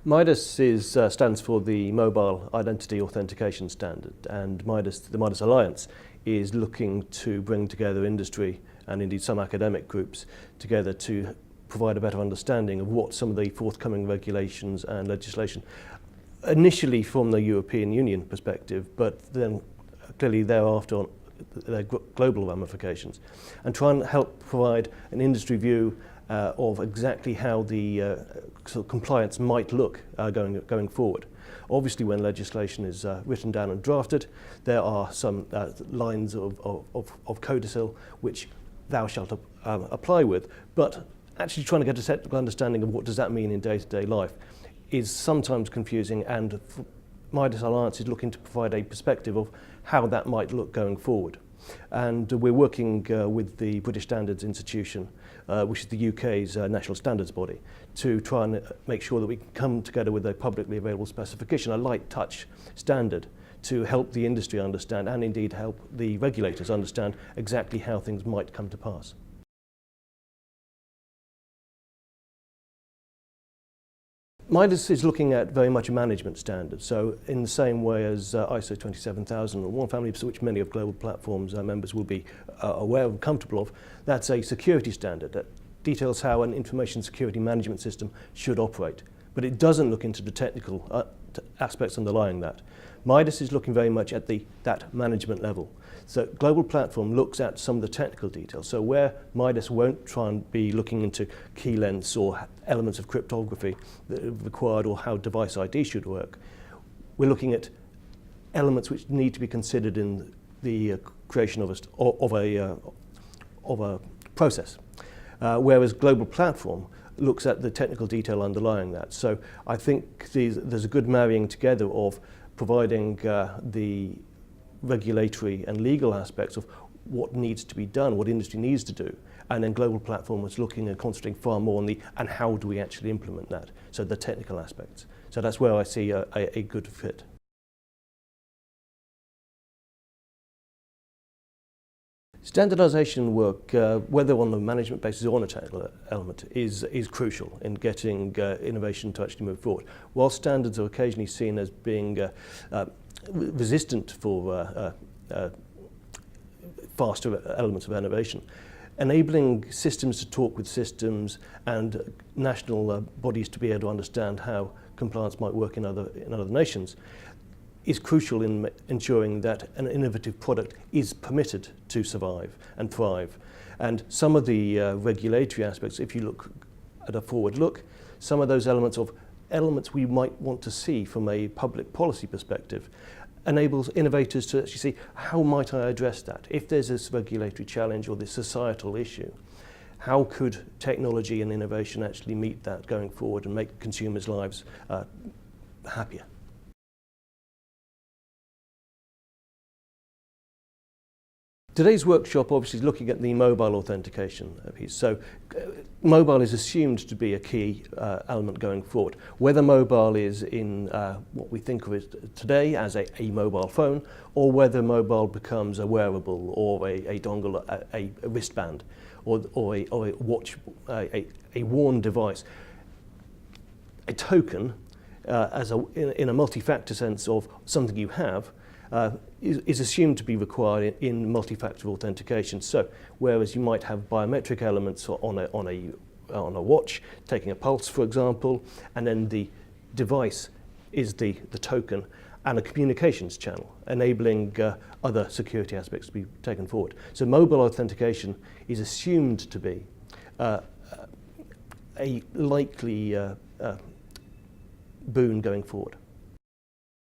MIDAS stands for the Mobile Identity Authentication Standard, and the MIDAS Alliance is looking to bring together industry and indeed some academic groups together to provide a better understanding of what some of the forthcoming regulations and legislation, initially from the European Union perspective, but then clearly thereafter on their global ramifications, and try and help provide an industry view of exactly how the sort of compliance might look going forward. Obviously, when legislation is written down and drafted, there are some lines of codicil which thou shalt apply with, but actually trying to get a technical understanding of what does that mean in day-to-day life is sometimes confusing, and MIDAS Alliance is looking to provide a perspective of how that might look going forward. And we're working with the British Standards Institution, which is the UK's national standards body, to try and make sure that we can come together with a publicly available specification, a light touch standard, to help the industry understand and indeed help the regulators understand exactly how things might come to pass. MIDAS is looking at very much a management standard, so in the same way as ISO 27001 family, which many of GlobalPlatform's members will be aware and comfortable of, that's a security standard that details how an information security management system should operate. But it doesn't look into the technical aspects underlying that. MIDAS is looking very much at that management level. So GlobalPlatform looks at some of the technical details. So where MIDAS won't try and be looking into key lengths or elements of cryptography that are required or how device ID should work, we're looking at elements which need to be considered in the creation of a process. Whereas GlobalPlatform looks at the technical detail underlying that. So I think there's a good marrying together of providing the regulatory and legal aspects of what needs to be done, what industry needs to do, and then GlobalPlatform was looking and concentrating far more on and how do we actually implement that, so the technical aspects. So that's where I see a good fit. Standardization work, whether on the management basis or on a technical element, is crucial in getting innovation to actually move forward. While standards are occasionally seen as being resistant for faster elements of innovation, enabling systems to talk with systems and national bodies to be able to understand how compliance might work in other nations is crucial in ensuring that an innovative product is permitted to survive and thrive. And some of the regulatory aspects, if you look at a forward look, some of those elements we might want to see from a public policy perspective enables innovators to actually see, how might I address that? If there's this regulatory challenge or this societal issue, how could technology and innovation actually meet that going forward and make consumers' lives happier? Today's workshop obviously is looking at the mobile authentication piece. So mobile is assumed to be a key element going forward. Whether mobile is in what we think of it today as a mobile phone, or whether mobile becomes a wearable or a dongle, a wristband, or a watch, a worn device. A token, in a multi-factor sense of something you have, is assumed to be required in multi-factor authentication. So, whereas you might have biometric elements on a watch, taking a pulse, for example, and then the device is the token and a communications channel, enabling other security aspects to be taken forward. So, mobile authentication is assumed to be a likely boon going forward.